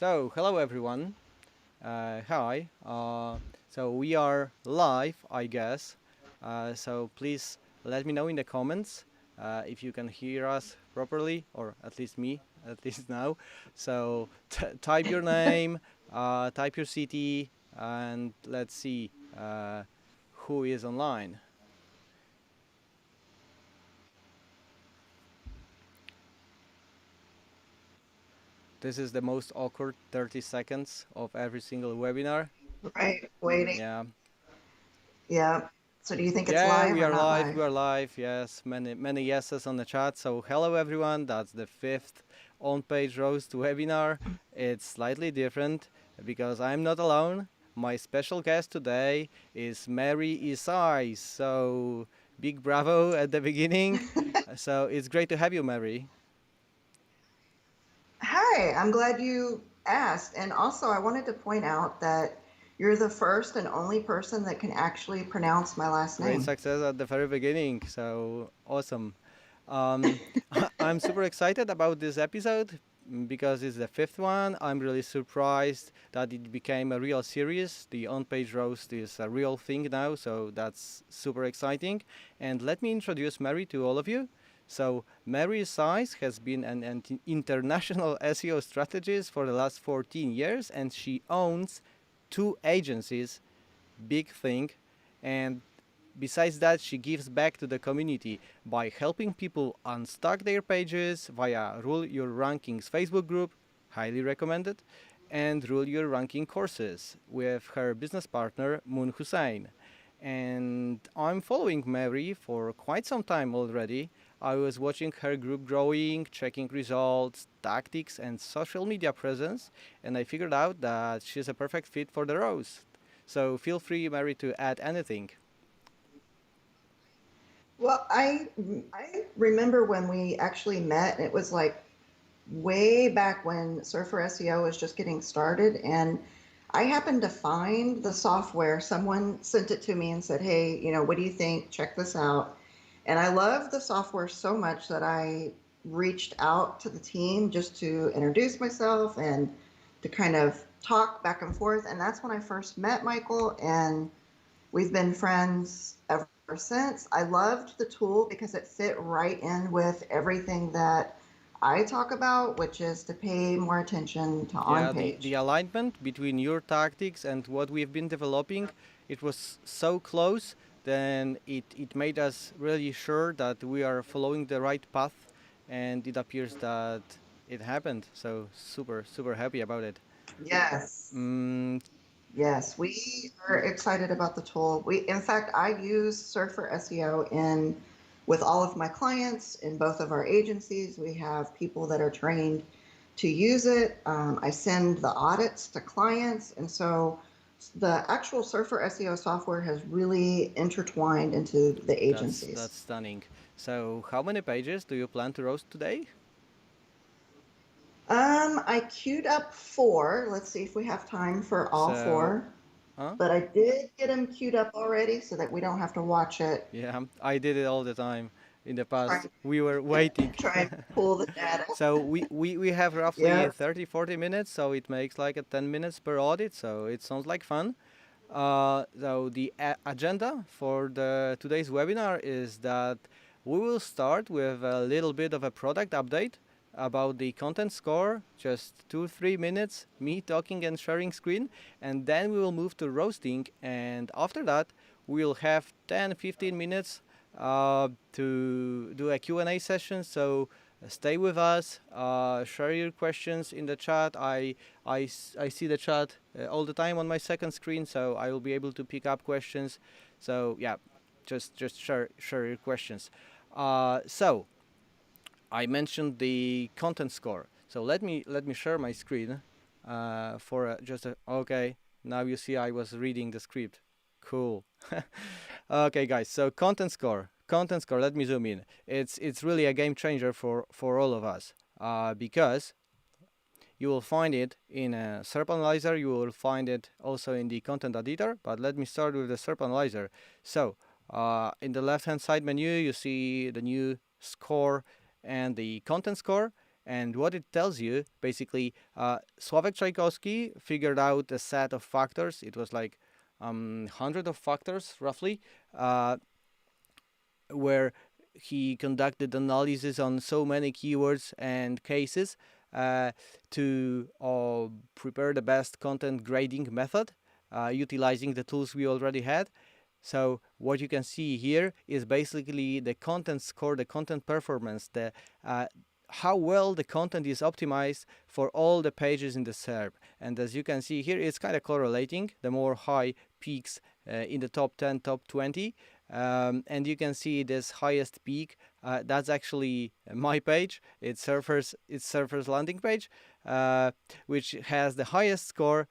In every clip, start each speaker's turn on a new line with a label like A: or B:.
A: So, hello everyone. Hi. So we are live, I guess. So please let me know in the comments if you can hear us properly, or at least me, at least now. So type your name, type your city, and let's see who is online. This is the most awkward 30 seconds of every single webinar.
B: Right, waiting.
A: Yeah.
B: Yeah. So do you think it's
A: Yeah,
B: live
A: we
B: or
A: are
B: not
A: live.
B: live?
A: We are live. Yes, many yeses on the chat. So hello everyone. That's the fifth on-page roast webinar. It's slightly different because I'm not alone. My special guest today is Mary Ysais. So big bravo at the beginning. So it's great to have you, Mary.
B: Hi, I'm glad you asked. And also, I wanted to point out that you're the first and only person that can actually pronounce my last
A: Great
B: name.
A: success at the very beginning. So awesome. Um, I'm super excited about this episode because it's the fifth one. I'm really surprised that it became a real series. The on-page roast is a real thing now, so that's super exciting. And let me introduce Mary to all of you. So Mary Size has been an international SEO strategist for the last 14 years, and she owns two agencies. Big thing, and besides that, she gives back to the community by helping people unstuck their pages via Rule Your Rankings Facebook group, highly recommended, and Rule Your Ranking courses with her business partner Moon Hussain. And I'm following Mary for quite some time already. I was watching her group growing, checking results, tactics, and social media presence, and I figured out that she's a perfect fit for the roast. So feel free, Mary, to add anything.
B: Well, I remember when we actually met, it was like way back when Surfer SEO was just getting started, and I happened to find the software. Someone sent it to me and said, "Hey, what do you think? Check this out." And I love the software so much that I reached out to the team just to introduce myself and to kind of talk back and forth. And that's when I first met Michael, and we've been friends ever since. I loved the tool because it fit right in with everything that I talk about, which is to pay more attention to on
A: Yeah, the
B: page.
A: alignment between your tactics and what we've been developing, it was so close, then it made us really sure that we are following the right path, and it appears that it happened. So super happy about it.
B: Yes.
A: Mm,
B: Yes, we are excited about the tool. In fact, I use Surfer SEO in with all of my clients in both of our agencies. We have people that are trained to use it. I send the audits to clients, and so the actual Surfer SEO software has really intertwined into the agencies.
A: that's stunning. So how many pages do you plan to roast today?
B: I queued up four. Let's see if we have time for all
A: So,
B: four.
A: huh?
B: But I did get them queued up already so that we don't have to watch it.
A: Yeah, I did it all the time in the
B: Try,
A: past. We were waiting.
B: try and pull the data.
A: So we have roughly
B: Yep.
A: 30-40 minutes, so it makes like a 10 minutes per audit, so it sounds like fun. So the agenda for the today's webinar is that we will start with a little bit of a product update about the content score, just 2-3 minutes, me talking and sharing screen, and then we will move to roasting, and after that we'll have 10-15 minutes to do a Q&A session. So stay with us, share your questions in the chat. I see the chat all the time on my second screen, so I will be able to pick up questions. So yeah, just share your questions. So I mentioned the content score. So let me share my screen for just a, okay. Now you see I was reading the script. Cool. Okay, guys. So content score. Content score. Let me zoom in. It's really a game changer for all of us because you will find it in a SERP analyzer. You will find it also in the content editor. But let me start with the SERP analyzer. So in the left-hand side menu, you see the new score and the content score. And what it tells you, basically, Sławek Tchaikovsky figured out a set of factors. It was like 100 of factors, roughly, where he conducted analysis on so many keywords and cases to prepare the best content grading method, utilizing the tools we already had. So what you can see here is basically the content score, the content performance, the how well the content is optimized for all the pages in the SERP. And as you can see here, it's kind of correlating. The more high peaks in the top 10, top 20, and you can see this highest peak. That's actually my page. It's Surfer's landing page, which has the highest score,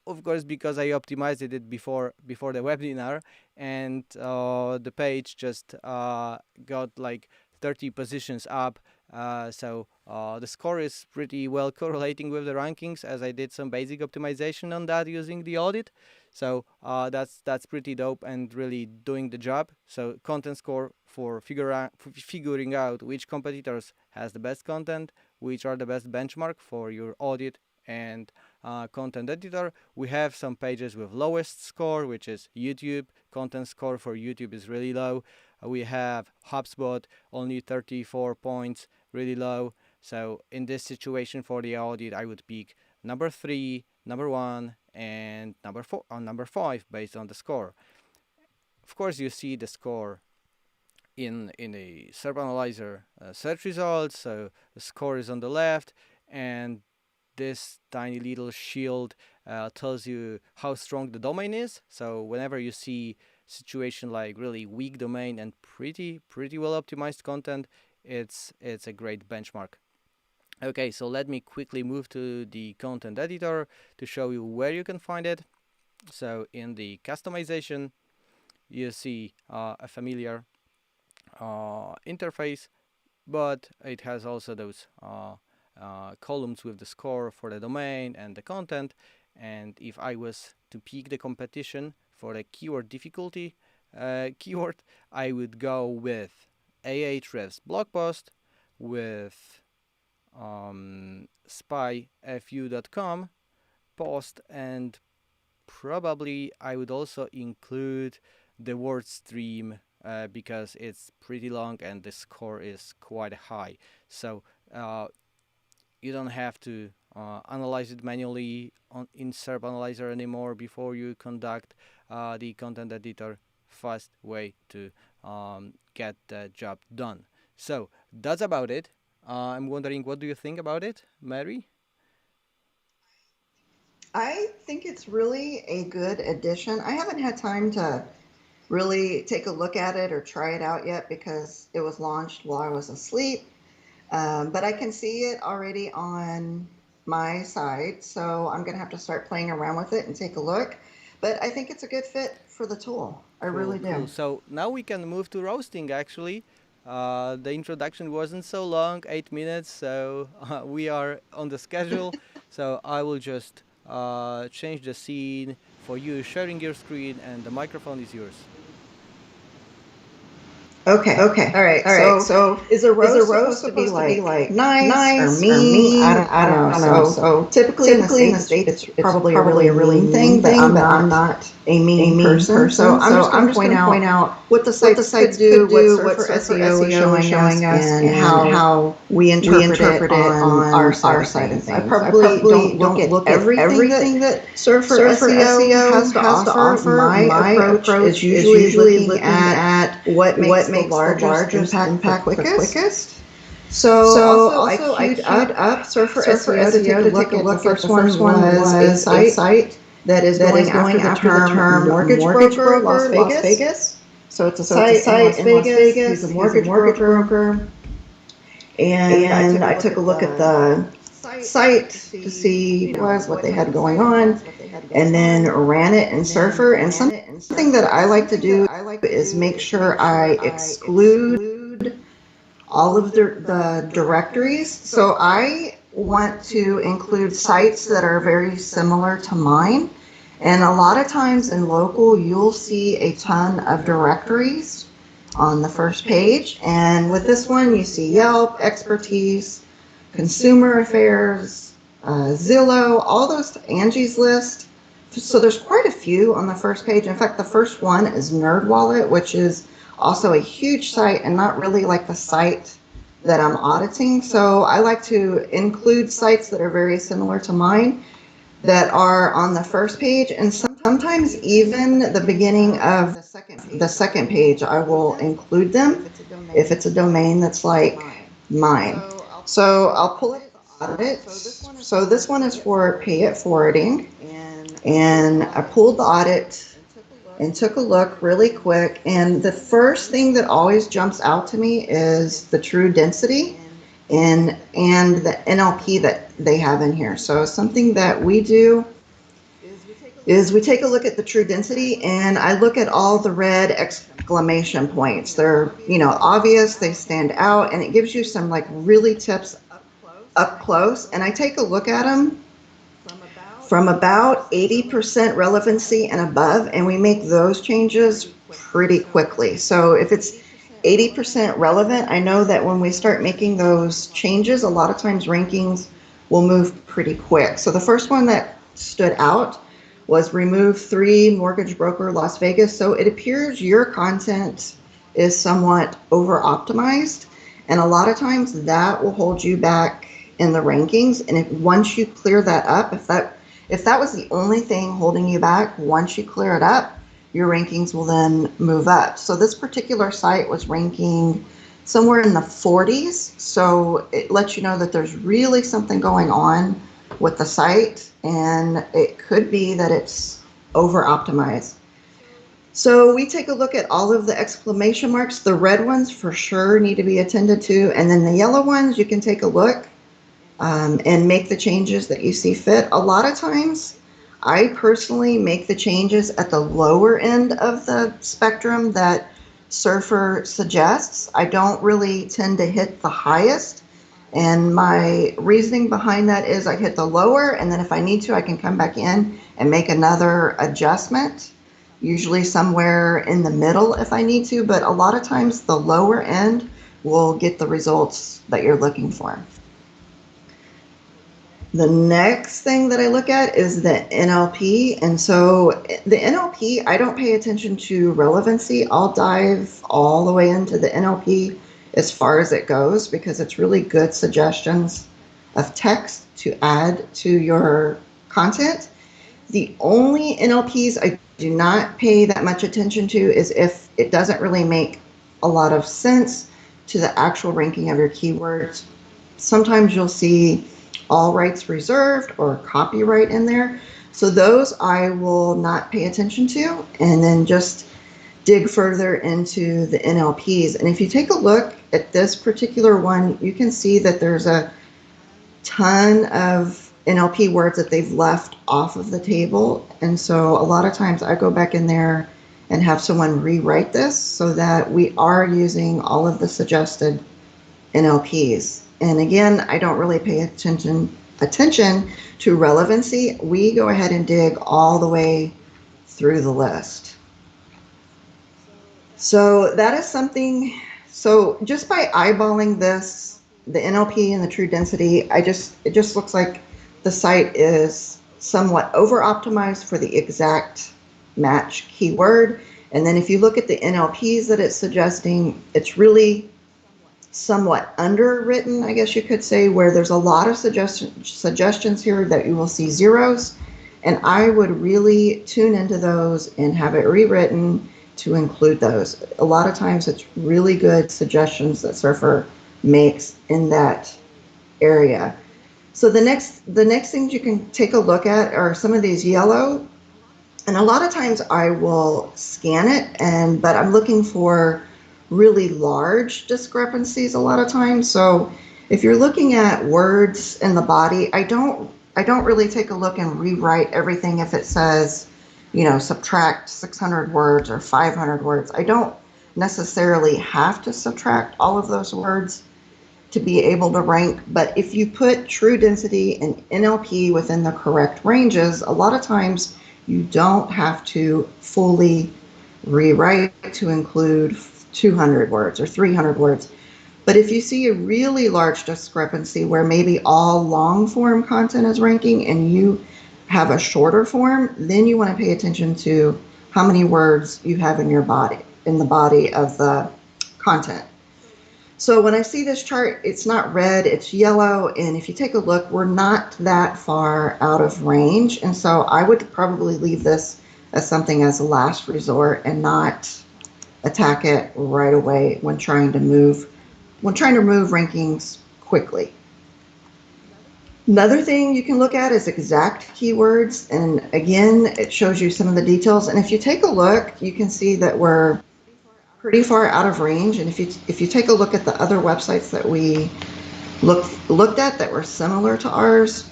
A: of course, because I optimized it before the webinar, and the page just got like 30 positions up. So the score is pretty well correlating with the rankings, as I did some basic optimization on that using the audit. So that's pretty dope and really doing the job. So content score for figuring out which competitors has the best content, which are the best benchmark for your audit and content editor. We have some pages with lowest score, which is YouTube. Content score for YouTube is really low. We have HubSpot, only 34 points, really low. So in this situation for the audit, I would pick number 3, number 1, and number 4 on number 5 based on the score. Of course, you see the score in a SERP Analyzer search results. So the score is on the left, and this tiny little shield tells you how strong the domain is. So whenever you see situation like really weak domain and pretty well optimized content, it's a great benchmark. Okay, so let me quickly move to the content editor to show you where you can find it. So in the customization, you see a familiar interface, but it has also those columns with the score for the domain and the content. And if I was to pick the competition for the keyword difficulty keyword, I would go with Ahrefs blog post, with spyfu.com post, and probably I would also include the word stream because it's pretty long and the score is quite high. So you don't have to analyze it manually in SERP Analyzer anymore before you conduct the content editor. Fast way to get the job done. So that's about it. I'm wondering, what do you think about it, Mary?
B: I think it's really a good addition. I haven't had time to really take a look at it or try it out yet because it was launched while I was asleep. But I can see it already on my side, so I'm going to have to start playing around with it and take a look. But I think it's a good fit for the tool. I really do.
A: Cool. So now we can move to roasting, actually. The introduction wasn't so long, 8 minutes, so we are on the schedule. So I will just change the scene for you sharing your screen, and the microphone is yours.
B: Okay. All right. So is a roast supposed to be like nice or mean? I don't know. So typically in the States, it's probably a really mean thing, but I'm not a mean person. So I'm just going to point out what the sites could do, what Surfer SEO is showing us, and how we interpret it on our side of things. I probably don't look at everything that Surfer SEO has to offer. My approach is usually looking at what makes the largest impact quickest. So also I queued up Surfer SEO to take a look at. The first one was a site that is going after the term mortgage broker, Las Vegas. So it's a site in Las Vegas. He's a mortgage broker. And I took a look at the site to see what they had going on, and then ran it in Surfer. And something that I like to do is make sure I exclude all of the directories. So I want to include sites that are very similar to mine. And a lot of times in local, you'll see a ton of directories on the first page. And with this one, you see Yelp, expertise, consumer affairs, Zillow, all those, Angie's List. So there's quite a few on the first page. In fact, the first one is NerdWallet, which is also a huge site and not really like the site that I'm auditing. So I like to include sites that are very similar to mine that are on the first page, and sometimes even the beginning of the second page, I will include them if it's a domain that's like mine. So I'll pull up the audit. So this one is for pay it forwarding, and I pulled the audit and took a look really quick. And the first thing that always jumps out to me is the true density and the NLP that they have in here. So something that we do is we take a look at the true density, and I look at all the red exclamation points. They're, obvious, they stand out, and it gives you some like really tips up close. And I take a look at them from about 80% relevancy and above, and we make those changes pretty quickly. So if it's 80% relevant, I know that when we start making those changes, a lot of times rankings will move pretty quick. So the first one that stood out was remove 3 mortgage broker Las Vegas. So it appears your content is somewhat over optimized, and a lot of times that will hold you back in the rankings. And once you clear that up, if that was the only thing holding you back, once you clear it up, your rankings will then move up. So this particular site was ranking somewhere in the 40s. So it lets you know that there's really something going on with the site, and it could be that it's over optimized. So we take a look at all of the exclamation marks. The red ones for sure need to be attended to, and then the yellow ones, you can take a look and make the changes that you see fit. A lot of times, I personally make the changes at the lower end of the spectrum that Surfer suggests. I don't really tend to hit the highest. And my reasoning behind that is I hit the lower, and then if I need to, I can come back in and make another adjustment, usually somewhere in the middle if I need to. But a lot of times the lower end will get the results that you're looking for. The next thing that I look at is the NLP. And so the NLP, I don't pay attention to relevancy. I'll dive all the way into the NLP as far as it goes, because it's really good suggestions of text to add to your content. The only NLPs I do not pay that much attention to is if it doesn't really make a lot of sense to the actual ranking of your keywords. Sometimes you'll see all rights reserved or copyright in there. So those I will not pay attention to, and then just dig further into the NLPs. And if you take a look at this particular one, you can see that there's a ton of NLP words that they've left off of the table. And so a lot of times I go back in there and have someone rewrite this so that we are using all of the suggested NLPs. And again, I don't really pay attention to relevancy. We go ahead and dig all the way through the list. So that is something. So just by eyeballing this, the NLP and the true density, it just looks like the site is somewhat over optimized for the exact match keyword. And then if you look at the NLPs that it's suggesting, it's really somewhat underwritten, I guess you could say, where there's a lot of suggestions here that you will see zeros. And I would really tune into those and have it rewritten to include those. A lot of times it's really good suggestions that Surfer makes in that area. So the next things you can take a look at are some of these yellow. And a lot of times I will scan it, but I'm looking for really large discrepancies a lot of times. So if you're looking at words in the body, I don't really take a look and rewrite everything if it says, subtract 600 words or 500 words. I don't necessarily have to subtract all of those words to be able to rank. But if you put true density and NLP within the correct ranges, a lot of times you don't have to fully rewrite to include 200 words or 300 words. But if you see a really large discrepancy where maybe all long form content is ranking and you have a shorter form, then you want to pay attention to how many words you have in your body, in the body of the content. So when I see this chart, it's not red, it's yellow. And if you take a look, we're not that far out of range. And so I would probably leave this as something as a last resort and not attack it right away when trying to move rankings quickly. Another thing you can look at is exact keywords. And again, it shows you some of the details. And if you take a look, you can see that we're pretty far out of range. And if you take a look at the other websites that we looked at that were similar to ours,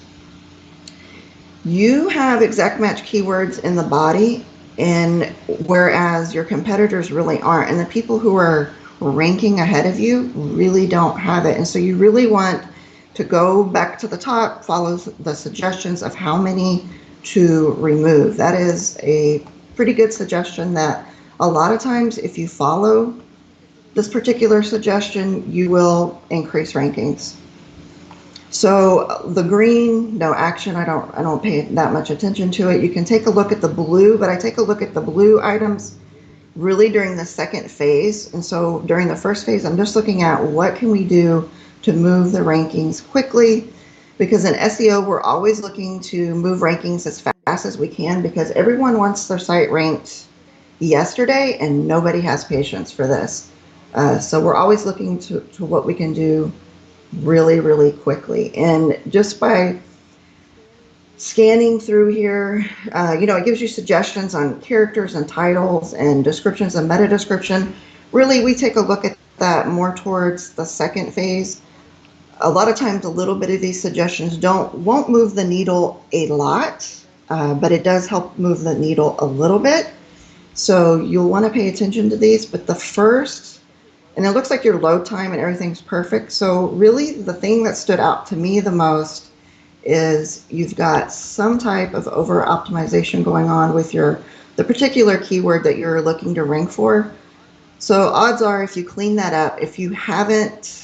B: you have exact match keywords in the body, and whereas your competitors really aren't. And the people who are ranking ahead of you really don't have it. And so you really want to go back to the top, follow the suggestions of how many to remove. That is a pretty good suggestion that a lot of times if you follow this particular suggestion, you will increase rankings. So the green, no action, I don't pay that much attention to it. You can take a look at the blue, but I take a look at the blue items really during the second phase. And so during the first phase, I'm just looking at what can we do to move the rankings quickly, because in SEO, we're always looking to move rankings as fast as we can because everyone wants their site ranked yesterday and nobody has patience for this. So we're always looking to what we can do really, really quickly. And just by scanning through here, it gives you suggestions on characters and titles and descriptions and meta description. Really, we take a look at that more towards the second phase. A lot of times, a little bit of these suggestions won't move the needle a lot, but it does help move the needle a little bit. So you'll want to pay attention to these. But the first, and it looks like your load time and everything's perfect. So really, the thing that stood out to me the most is you've got some type of over optimization going on with the particular keyword that you're looking to rank for. So odds are, if you clean that up, if you haven't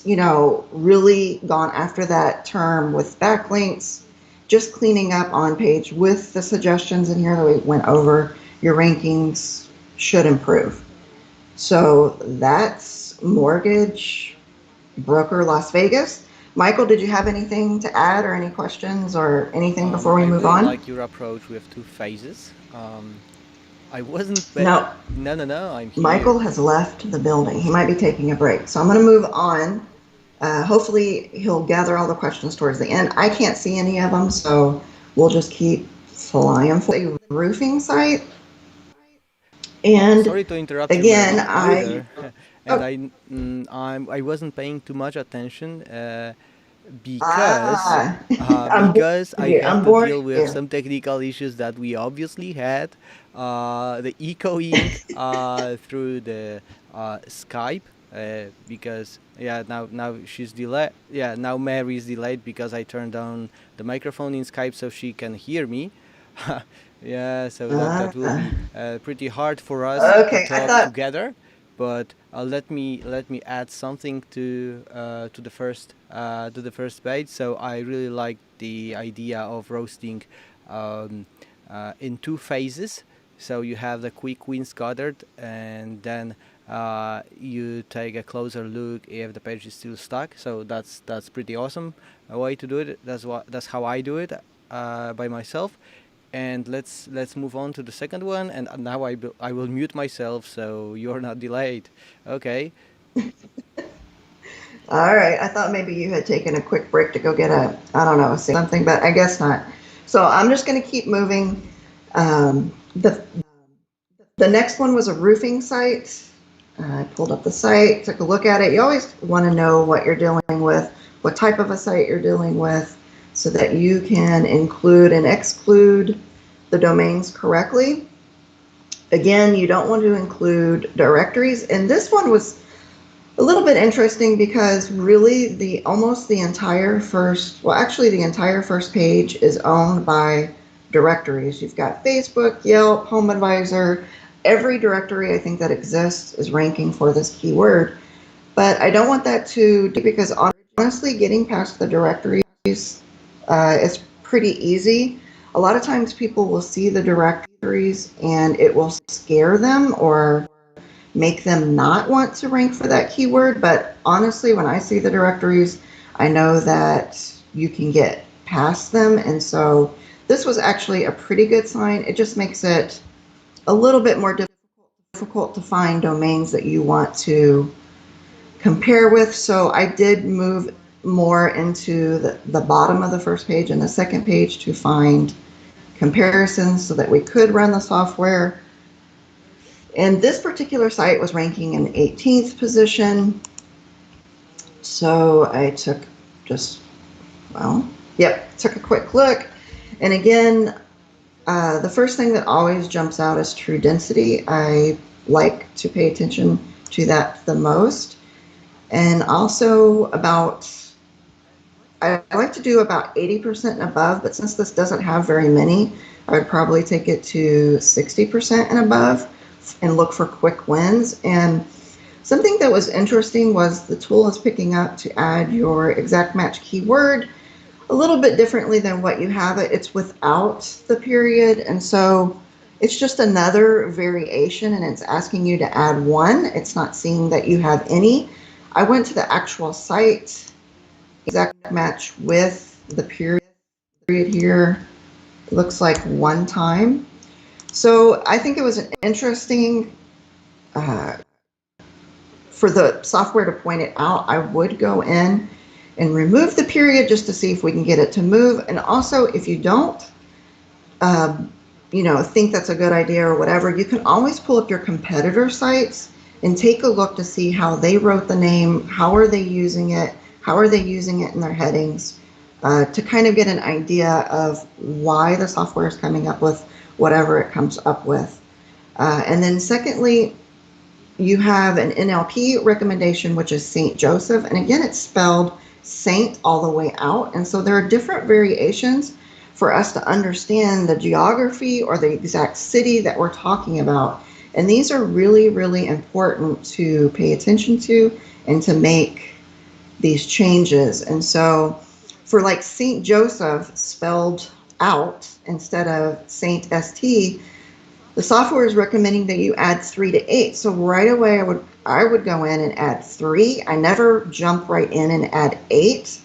B: really gone after that term with backlinks, just cleaning up on page with the suggestions in here that we went over, your rankings should improve. So that's Mortgage Broker Las Vegas. Michael, did you have anything to add or any questions or anything before we move on?
A: I really like your approach with two phases. I wasn't...
B: No.
A: No, I'm here.
B: Michael has left the building. He might be taking a break. So I'm going to move on. Hopefully he'll gather all the questions towards the end. I can't see any of them, so we'll just keep flying for a roofing site. And
A: sorry to interrupt
B: again,
A: I wasn't paying too much attention because I had to deal with some technical issues that we obviously had. The echoing through the Skype because now she's delayed. Yeah, now Mary's delayed because I turned on the microphone in Skype so she can hear me. Yeah, so that will be pretty hard for us to talk together. But let me add something to the first page. So I really like the idea of roasting in two phases. So you have the quick wins gathered, and then you take a closer look if the page is still stuck. So that's pretty awesome way to do it. That's how I do it by myself. And let's move on to the second one. And now I will mute myself so you're not delayed. Okay.
B: All right. I thought maybe you had taken a quick break to go get something, but I guess not. So I'm just going to keep moving. The next one was a roofing site. I pulled up the site, took a look at it. You always want to know what you're dealing with, what type of a site you're dealing with, so that you can include and exclude the domains correctly. Again, you don't want to include directories. And this one was a little bit interesting because really the entire first page is owned by directories. You've got Facebook, Yelp, HomeAdvisor. Every directory I think that exists is ranking for this keyword. But I don't want that to, because honestly, getting past the directories is pretty easy. A lot of times people will see the directories and it will scare them or make them not want to rank for that keyword. But honestly, when I see the directories, I know that you can get past them. And so this was actually a pretty good sign. It just makes it a little bit more difficult to find domains that you want to compare with. So I did move more into the bottom of the first page and the second page to find comparisons so that we could run the software. And this particular site was ranking in 18th position. So I took took a quick look. And again, the first thing that always jumps out is true density. I like to pay attention to that the most. And also I like to do about 80% and above, but since this doesn't have very many, I would probably take it to 60% and above and look for quick wins. And something that was interesting was the tool is picking up to add your exact match keyword a little bit differently than what you have it. It's without the period. And so it's just another variation and it's asking you to add one. It's not seeing that you have any. I went to the actual site, exact match with the period here. It looks like one time. So I think it was an interesting for the software to point it out. I would go in and remove the period just to see if we can get it to move. And also, if you don't, think that's a good idea or whatever, you can always pull up your competitor sites and take a look to see how they wrote the name, how are they using it, how are they using it in their headings, to kind of get an idea of why the software is coming up with whatever it comes up with. And then secondly, you have an NLP recommendation, which is St. Joseph. And again, it's spelled Saint all the way out. And so there are different variations for us to understand the geography or the exact city that we're talking about. And these are really, really important to pay attention to and to make these changes. And so for like St. Joseph spelled out instead of Saint ST, the software is recommending that you add 3 to 8. So right away, I would go in and add 3. I never jump right in and add 8.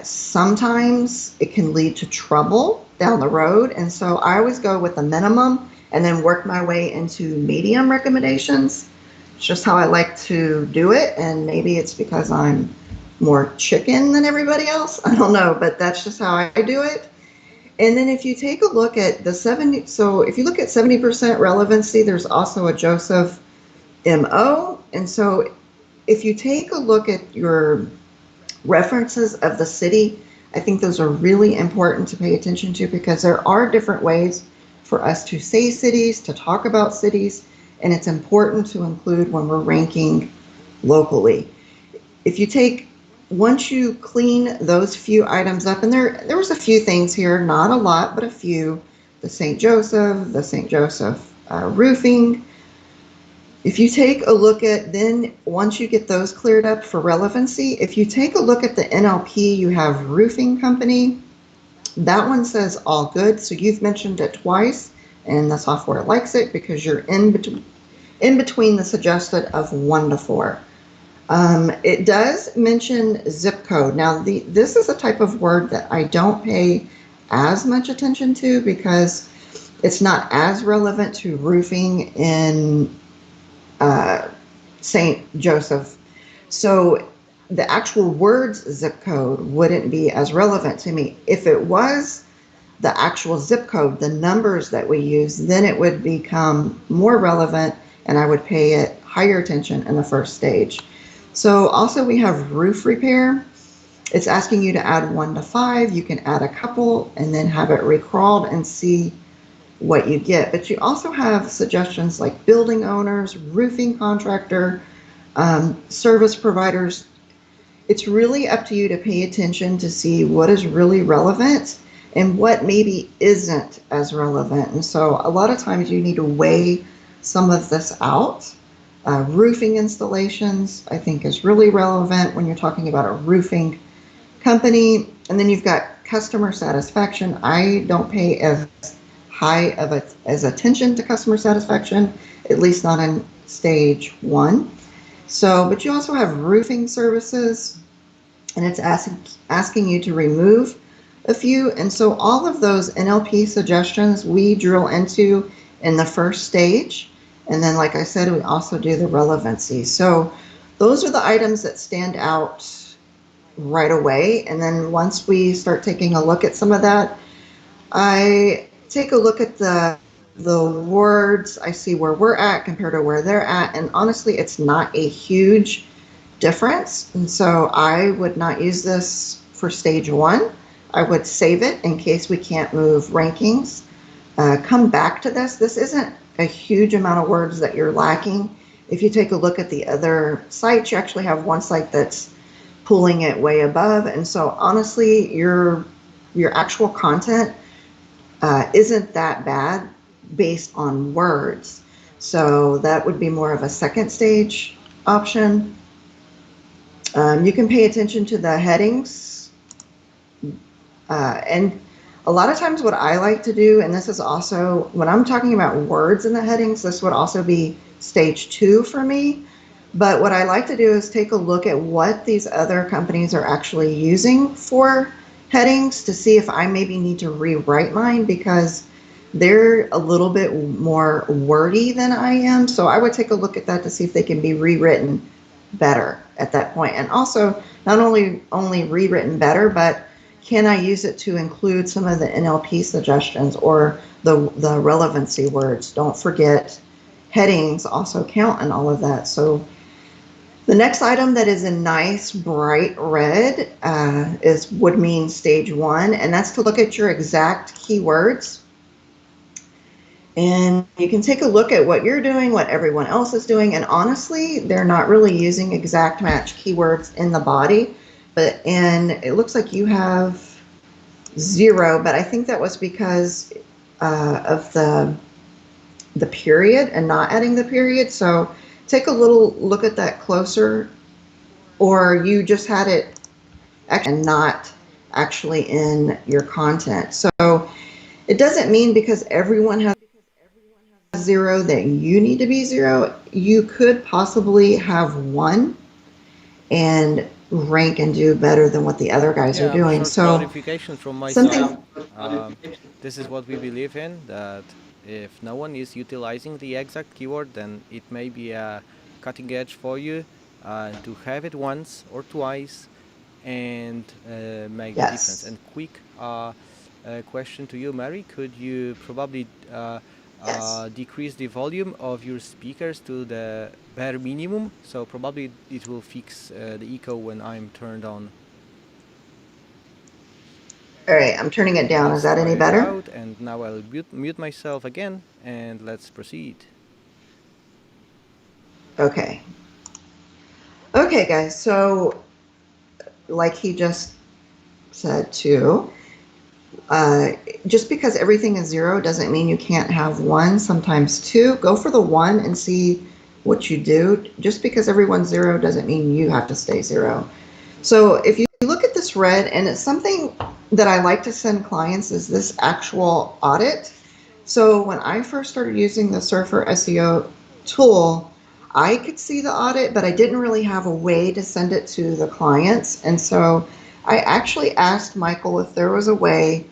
B: Sometimes it can lead to trouble down the road. And so I always go with the minimum and then work my way into medium recommendations. It's just how I like to do it. And maybe it's because I'm more chicken than everybody else. I don't know, but that's just how I do it. And then if you take a look at the 70, so if you look at 70% relevancy, there's also a Joseph MO. And so if you take a look at your references of the city, I think those are really important to pay attention to because there are different ways for us to say cities, to talk about cities, and it's important to include when we're ranking locally. If you take once you clean those few items up, and there was a few things here, not a lot, but a few, the St. Joseph roofing. If you take a look at, then once you get those cleared up for relevancy, if you take a look at the NLP, you have roofing company. That one says all good. So you've mentioned it twice and the software likes it because you're in between the suggested of 1 to 4. It does mention zip code. Now, this is a type of word that I don't pay as much attention to because it's not as relevant to roofing in St. Joseph. So the actual words zip code wouldn't be as relevant to me. If it was the actual zip code, the numbers that we use, then it would become more relevant and I would pay it higher attention in the first stage. So also we have roof repair. It's asking you to add 1 to 5. You can add a couple and then have it recrawled and see what you get. But you also have suggestions like building owners, roofing contractor, service providers. It's really up to you to pay attention to see what is really relevant and what maybe isn't as relevant. And so a lot of times you need to weigh some of this out. Roofing installations, I think, is really relevant when you're talking about a roofing company. And then you've got customer satisfaction. I don't pay as high of as attention to customer satisfaction, at least not in stage one. So, but you also have roofing services, and it's asking you to remove a few. And so all of those NLP suggestions we drill into in the first stage. And then, like I said, we also do the relevancy. So those are the items that stand out right away. And then once we start taking a look at some of that, I take a look at the words. I see where we're at compared to where they're at. And honestly, it's not a huge difference. And so I would not use this for stage one. I would save it in case we can't move rankings. Come back to this. This isn't a huge amount of words that you're lacking. If you take a look at the other sites, you actually have one site that's pulling it way above. And so honestly, your actual content isn't that bad based on words. So that would be more of a second stage option. You can pay attention to the headings. And a lot of times what I like to do, and this is also, when I'm talking about words in the headings, this would also be stage two for me. But what I like to do is take a look at what these other companies are actually using for headings to see if I maybe need to rewrite mine, because they're a little bit more wordy than I am. So I would take a look at that to see if they can be rewritten better at that point. And also not only rewritten better, but can I use it to include some of the NLP suggestions or the relevancy words? Don't forget headings also count in all of that. So the next item that is a nice bright red would mean stage one, and that's to look at your exact keywords. And you can take a look at what you're doing, what everyone else is doing, and honestly, they're not really using exact match keywords in the body, and it looks like you have 0, but I think that was because of the period and not adding the period. So take a little look at that closer, or you just had it and not actually in your content. So it doesn't mean because everyone has 0 that you need to be 0. You could possibly have 1 and rank and do better than what the other guys are doing.
A: Short
B: So
A: clarification from my
B: something.
A: side. This is what we believe in, that if no one is utilizing the exact keyword, then it may be a cutting edge for you to have it once or twice and make the difference.
B: Yes.
A: And quick question to you, Mary, could you probably
B: Yes.
A: decrease the volume of your speakers to the bare minimum? So probably it will fix the echo when I'm turned on.
B: All right, I'm turning it down. Is that any
A: Try it
B: better?
A: out, and now I'll mute myself again, and let's proceed.
B: Okay. Okay, guys, so like he just said too, just because everything is 0 doesn't mean you can't have 1, sometimes 2. Go for the 1 and see what you do. Just because everyone's 0 doesn't mean you have to stay 0. So if you look at this red, and it's something that I like to send clients, is this actual audit. So when I first started using the Surfer SEO tool, I could see the audit, but I didn't really have a way to send it to the clients. And so I actually asked Michael if there was a way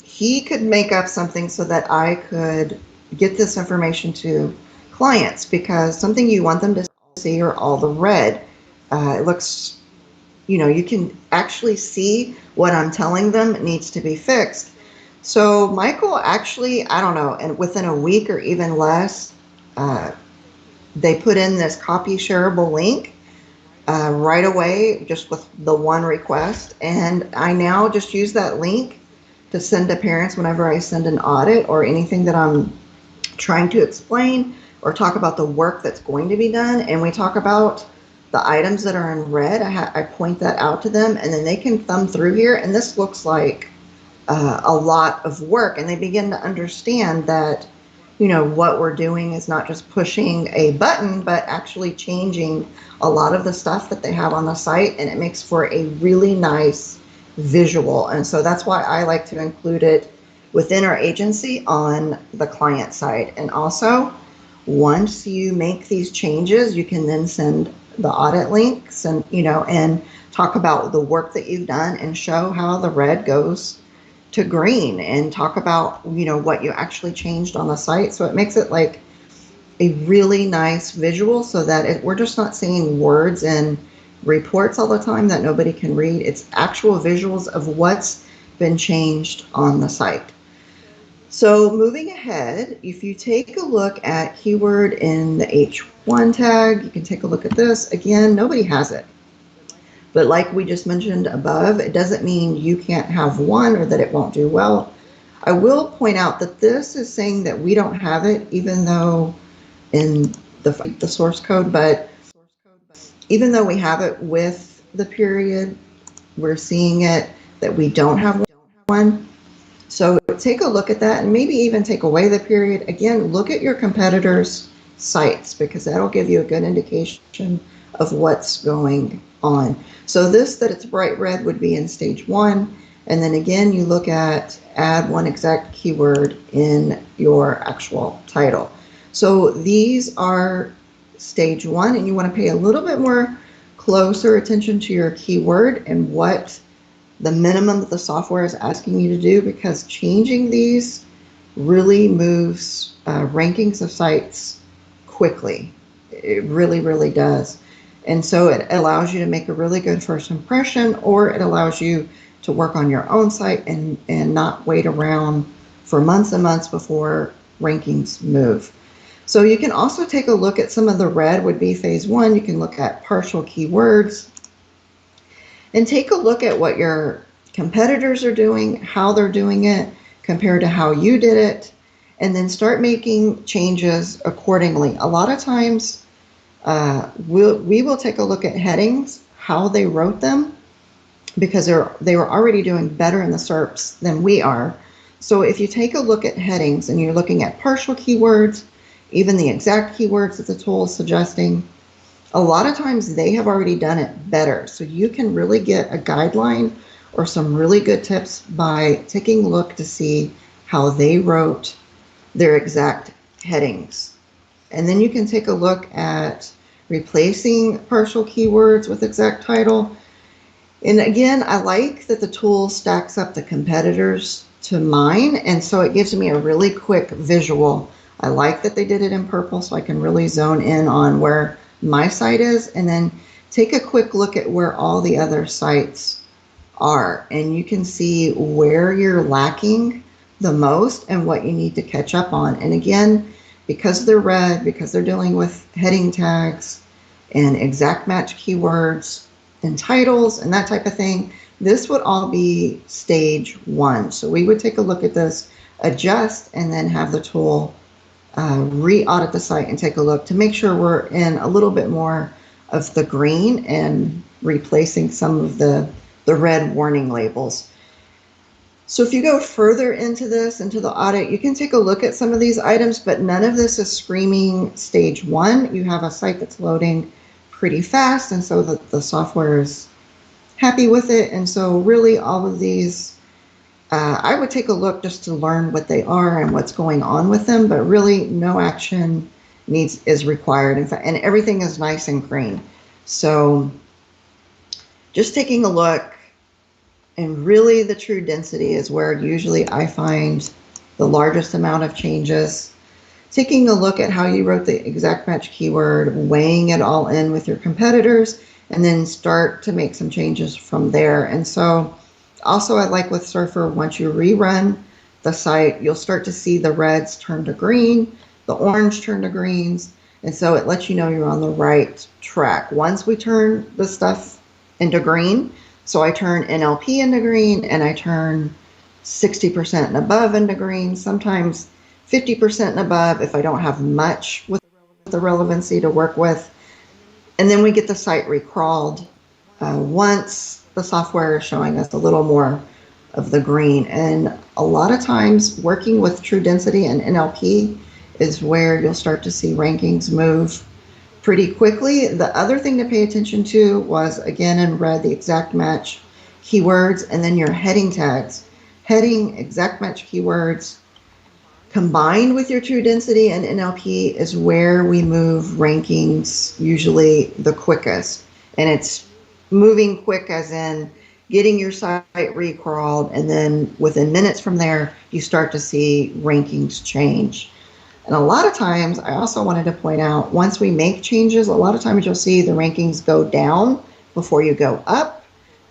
B: he could make up something so that I could get this information to clients, because something you want them to see are all the red. It looks, you can actually see what I'm telling them needs to be fixed. So Michael actually, I don't know, and within a week or even less, they put in this copy shareable link right away, just with the one request. And I now just use that link to send to parents whenever I send an audit or anything that I'm trying to explain or talk about the work that's going to be done. And we talk about the items that are in red. I point that out to them, and then they can thumb through here. And this looks like a lot of work, and they begin to understand that what we're doing is not just pushing a button, but actually changing a lot of the stuff that they have on the site, and it makes for a really nice visual. And so that's why I like to include it within our agency on the client side. And also, once you make these changes, you can then send the audit links and talk about the work that you've done and show how the red goes to green, and talk about what you actually changed on the site. So it makes it like a really nice visual, so that we're just not seeing words and reports all the time that nobody can read. It's actual visuals of what's been changed on the site. So moving ahead, if you take a look at keyword in the H1 tag, you can take a look at this. Again, nobody has it. But like we just mentioned above, it doesn't mean you can't have one or that it won't do well. I will point out that this is saying that we don't have it, even though in the source code, but even though we have it with the period, we're seeing it that we don't have one. So take a look at that, and maybe even take away the period. Again, look at your competitors' sites, because that'll give you a good indication of what's going on. So this, that it's bright red, would be in stage 1. And then again, you look at add one exact keyword in your actual title. So these are stage 1, and you want to pay a little bit more closer attention to your keyword and what the minimum that the software is asking you to do, because changing these really moves rankings of sites quickly. It really, really does. And so it allows you to make a really good first impression, or it allows you to work on your own site and not wait around for months and months before rankings move. So you can also take a look at some of the red would be phase 1. You can look at partial keywords and take a look at what your competitors are doing, how they're doing it compared to how you did it, and then start making changes accordingly. A lot of times we will take a look at headings, how they wrote them, because they were already doing better in the SERPs than we are. So if you take a look at headings and you're looking at partial keywords, even the exact keywords that the tool is suggesting, a lot of times they have already done it better. So you can really get a guideline or some really good tips by taking a look to see how they wrote their exact headings. And then you can take a look at replacing partial keywords with exact title. And again, I like that the tool stacks up the competitors to mine, and so it gives me a really quick visual. I like that they did it in purple, so I can really zone in on where my site is, and then take a quick look at where all the other sites are, and you can see where you're lacking the most and what you need to catch up on. And again, because they're red, because they're dealing with heading tags and exact match keywords and titles and that type of thing, this would all be stage 1. So we would take a look at this, adjust, and then have the tool re-audit the site and take a look to make sure we're in a little bit more of the green and replacing some of the red warning labels. So if you go further into this, into the audit, you can take a look at some of these items, but none of this is screaming stage 1. You have a site that's loading pretty fast, and so the software is happy with it. And so really all of these, I would take a look just to learn what they are and what's going on with them, but really no action is required. In fact, and everything is nice and green. So just taking a look, and really the true density is where usually I find the largest amount of changes. Taking a look at how you wrote the exact match keyword, weighing it all in with your competitors, and then start to make some changes from there. And so also I like with Surfer, once you rerun the site, you'll start to see the reds turn to green, the orange turn to greens, and so it lets you know you're on the right track. Once we turn the stuff into green, so I turn NLP into green, and I turn 60% and above into green, sometimes 50% and above if I don't have much with the relevancy to work with. And then we get the site recrawled once the software is showing us a little more of the green. And a lot of times working with true density and NLP is where you'll start to see rankings move pretty quickly. The other thing to pay attention to was, again in red, the exact match keywords, and then your heading tags. Heading, exact match keywords, combined with your true density and NLP is where we move rankings usually the quickest. And it's moving quick as in getting your site recrawled, and then within minutes from there, you start to see rankings change. And a lot of times, I also wanted to point out, once we make changes, a lot of times you'll see the rankings go down before you go up.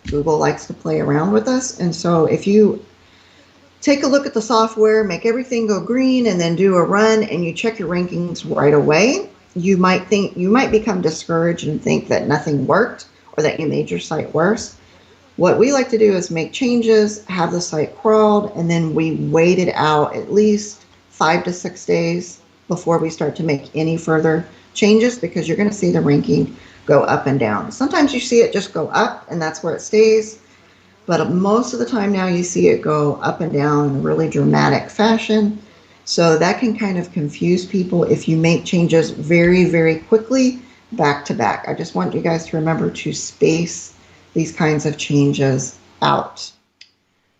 B: Google likes to play around with us. And so if you take a look at the software, make everything go green, and then do a run, and you check your rankings right away, you might become discouraged and think that nothing worked or that you made your site worse. What we like to do is make changes, have the site crawled, and then we wait it out at least 5 to 6 days before we start to make any further changes, because you're going to see the ranking go up and down. Sometimes you see it just go up and that's where it stays. But most of the time now you see it go up and down in a really dramatic fashion. So that can kind of confuse people if you make changes very, very quickly back to back. I just want you guys to remember to space these kinds of changes out.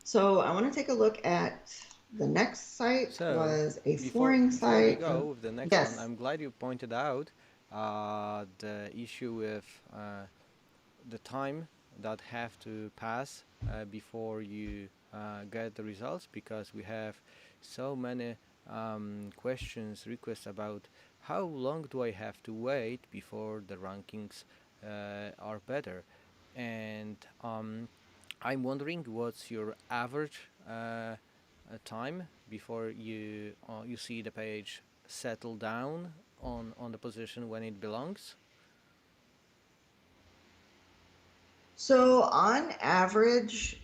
B: So I want to take a look at the next site.
A: So
B: Was a
A: before
B: flooring
A: before we
B: site.
A: go with the next
B: Yes.
A: one, I'm glad you pointed out the issue with the time that have to pass before you get the results, because we have so many questions, requests about how long do I have to wait before the rankings are better. And I'm wondering what's your average time before you see the page settle down on the position when it belongs.
B: So on average,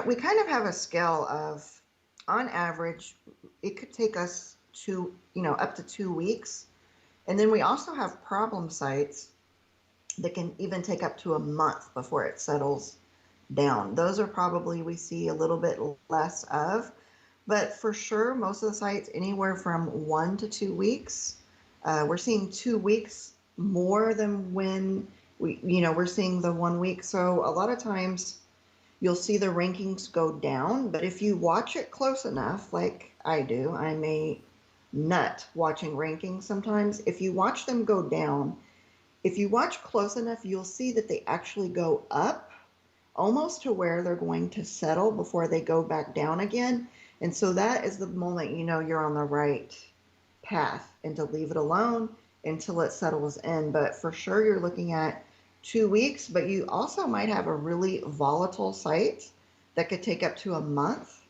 B: we kind of have a scale of, on average, it could take us up to 2 weeks. And then we also have problem sites that can even take up to a month before it settles down. Those are probably we see a little bit less of, but for sure, most of the sites anywhere from 1 to 2 weeks. We're seeing 2 weeks more than when we're seeing the 1 week. So a lot of times you'll see the rankings go down, but if you watch it close enough, like I do, I'm a nut watching rankings sometimes. If you watch them go down, if you watch close enough, you'll see that they actually go up almost to where they're going to settle before they go back down again. And so that is the moment you know you're on the right path, and to leave it alone until it settles in. But for sure, you're looking at 2 weeks, but you also might have a really volatile site that could take up to a month.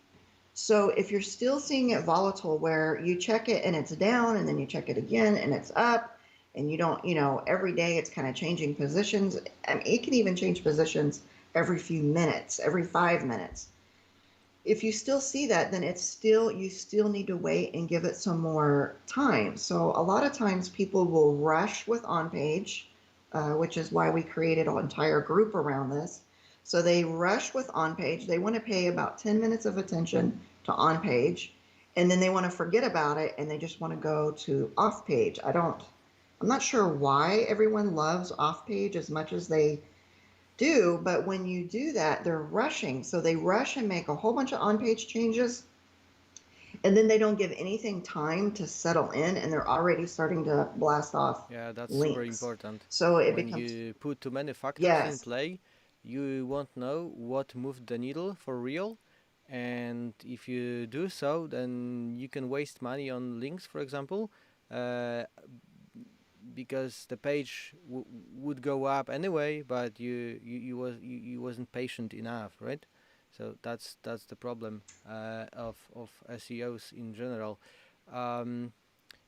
B: So if you're still seeing it volatile where you check it and it's down, and then you check it again and it's up, and you don't, every day it's kind of changing positions. I mean, it can even change positions every few minutes, every 5 minutes. If you still see that, then you still need to wait and give it some more time. So a lot of times people will rush with on page, which is why we created an entire group around this. So they rush with on page. They want to pay about 10 minutes of attention to on page, and then they want to forget about it and they just want to go to off page. I'm not sure why everyone loves off page as much as they do, but when you do that, they're rushing. So they rush and make a whole bunch of on-page changes, and then they don't give anything time to settle in, and they're already starting to blast off
A: Yeah, that's super
B: links.
A: important.
B: So it
A: When
B: becomes,
A: you put too many factors in
B: yes,
A: play, you won't know what moved the needle for real. And if you do so, then you can waste money on links, for example, uh, because the page would go up anyway, but you wasn't patient enough, right? So that's the problem of SEOs in general. Um,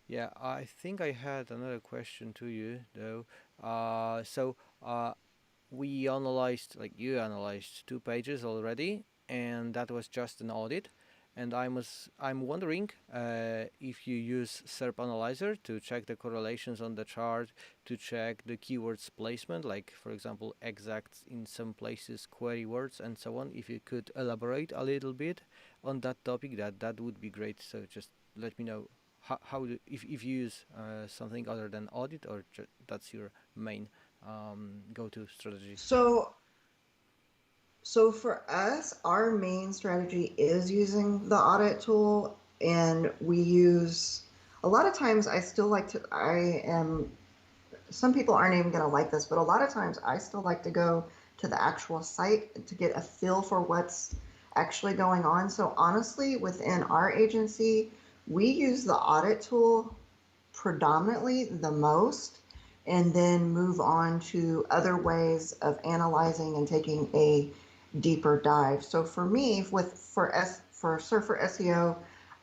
A: yeah, I think I had another question to you though. So we analyzed, like you analyzed, 2 pages already, and that was just an audit. And I'm wondering if you use SERP Analyzer to check the correlations on the chart, to check the keywords placement, like for example exact in some places, query words, and so on. If you could elaborate a little bit on that topic, that would be great. So just let me know if you use something other than audit, or that's your main go-to strategy?
B: So for us, our main strategy is using the audit tool, and we use a lot of times I still like to, I am, some people aren't even going to like this, but a lot of times I still like to go to the actual site to get a feel for what's actually going on. So honestly, within our agency, we use the audit tool predominantly the most, and then move on to other ways of analyzing and taking a deeper dive. So for me, for Surfer SEO,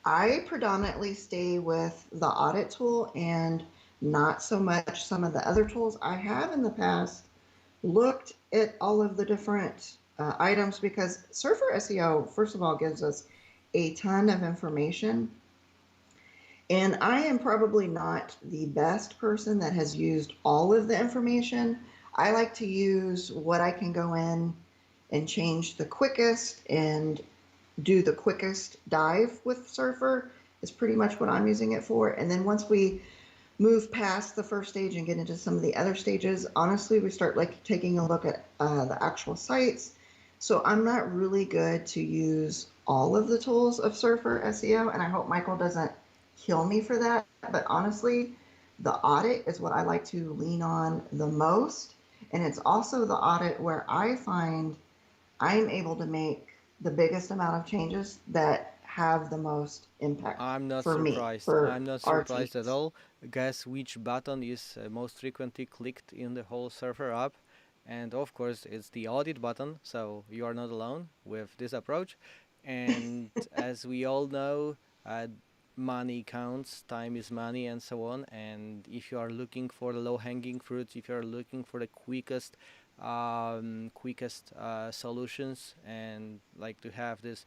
B: I predominantly stay with the audit tool and not so much some of the other tools. I have in the past looked at all of the different items, because Surfer SEO, first of all, gives us a ton of information. And I am probably not the best person that has used all of the information. I like to use what I can go in and change the quickest and do the quickest dive with Surfer is pretty much what I'm using it for. And then once we move past the first stage and get into some of the other stages, honestly, we start like taking a look at the actual sites. So I'm not really good to use all of the tools of Surfer SEO, and I hope Michael doesn't kill me for that. But honestly, the audit is what I like to lean on the most. And it's also the audit where I find I'm able to make the biggest amount of changes that have the most impact
A: I'm not
B: for me,
A: surprised.
B: for
A: I'm not
B: our
A: surprised at
B: teams.
A: all. Guess which button is most frequently clicked in the whole Surfer app? And of course, it's the audit button. So you are not alone with this approach. And as we all know, money counts, time is money, and so on. And if you are looking for the low-hanging fruits, if you are looking for the quickest solutions, and like to have this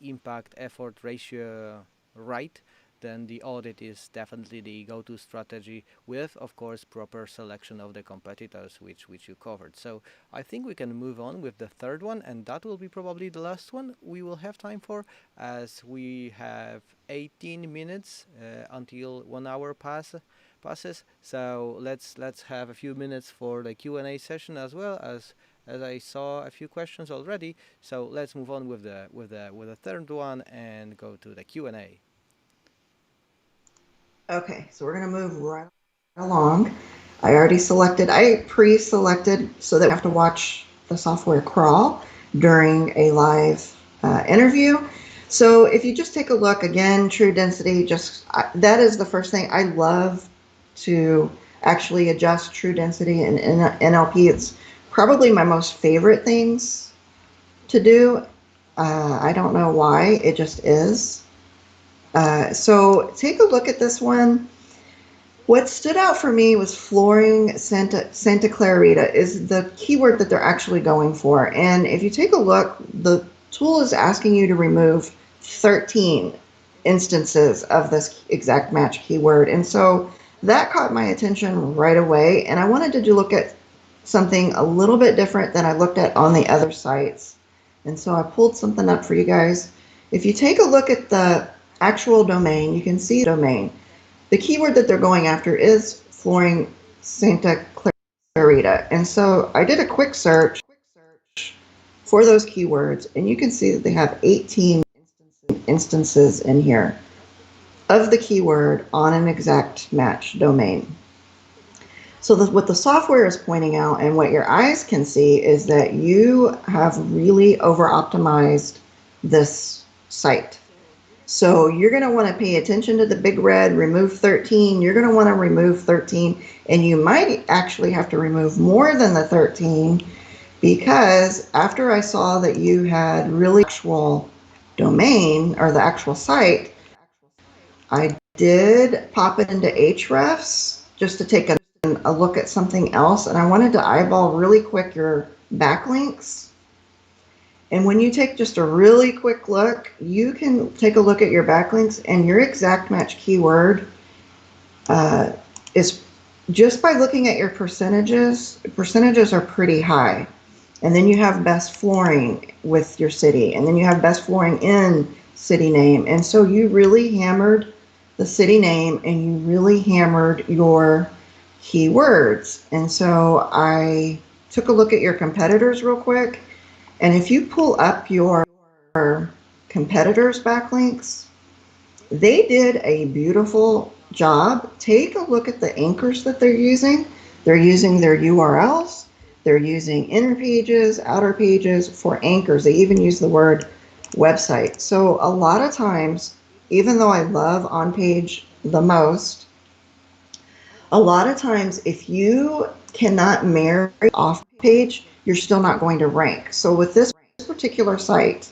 A: impact effort ratio right, then the audit is definitely the go-to strategy, with of course proper selection of the competitors, which you covered. So I think we can move on with the third one, and that will be probably the last one we will have time for, as we have 18 minutes until 1 hour passes. So let's have a few minutes for the Q&A session, as I saw a few questions already. So let's move on with the third one and go to the Q&A.
B: Okay, so we're going to move right along. I pre-selected so that we have to watch the software crawl during a live interview. So if you just take a look again, true density, that is the first thing. I love to actually adjust true density in NLP. It's probably my most favorite things to do. I don't know why, it just is. So take a look at this one. What stood out for me was flooring Santa Clarita is the keyword that they're actually going for. And if you take a look, the tool is asking you to remove 13 instances of this exact match keyword. And so that caught my attention right away. And I wanted to look at something a little bit different than I looked at on the other sites. And so I pulled something up for you guys. If you take a look at the actual domain, you can see the domain. The keyword that they're going after is flooring Santa Clarita. And so I did a quick search for those keywords, and you can see that they have 18 instances in here of the keyword on an exact match domain. So what the software is pointing out and what your eyes can see is that you have really over optimized this site. So you're going to want to pay attention to the big red, remove 13. You're going to want to remove 13, and you might actually have to remove more than the 13, because after I saw that you had really actual domain or the actual site, I did pop it into Ahrefs just to take a look at something else, and I wanted to eyeball really quick your backlinks. And when you take just a really quick look, you can take a look at your backlinks, and your exact match keyword is, just by looking at your percentages are pretty high. And then you have best flooring with your city, and then you have best flooring in city name. And so you really hammered the city name, and you really hammered your keywords. And so I took a look at your competitors real quick. And if you pull up your competitors' backlinks, they did a beautiful job. Take a look at the anchors that they're using. They're using their URLs. They're using inner pages, outer pages for anchors. They even use the word website. So a lot of times, even though I love on page the most, a lot of times if you cannot marry off page, you're still not going to rank. So with this particular site,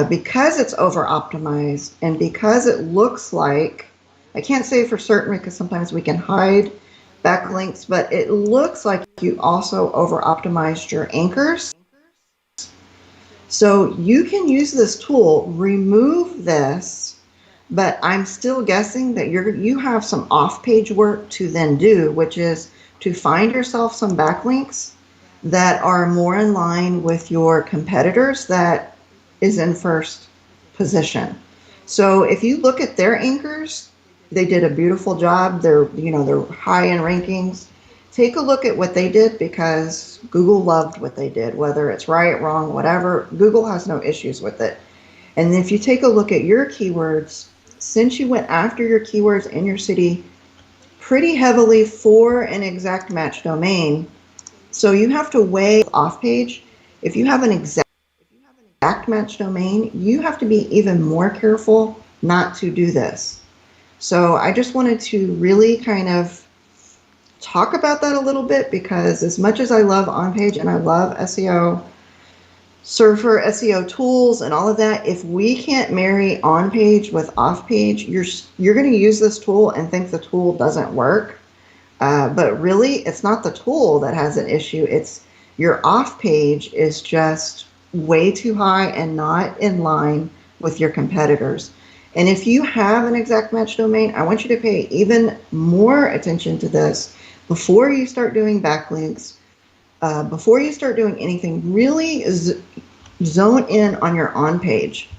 B: because it's over optimized and because it looks like, I can't say for certain because sometimes we can hide backlinks, but it looks like you also over optimized your anchors. So you can use this tool, remove this, but I'm still guessing that you have some off-page work to then do, which is to find yourself some backlinks that are more in line with your competitors that is in first position. So if you look at their anchors, they did a beautiful job. They're high in rankings. Take a look at what they did because Google loved what they did, whether it's right, wrong, whatever. Google has no issues with it. And if you take a look at your keywords, since you went after your keywords in your city pretty heavily for an exact match domain, so you have to weigh off page. If you have an exact match domain, you have to be even more careful not to do this. So I just wanted to really kind of talk about that a little bit because as much as I love on-page and I love SEO, Surfer, SEO tools and all of that, if we can't marry on-page with off-page, you're going to use this tool and think the tool doesn't work. But really, it's not the tool that has an issue. It's your off-page is just way too high and not in line with your competitors. And if you have an exact match domain, I want you to pay even more attention to this before you start doing backlinks, before you start doing anything. Really zone in on your on page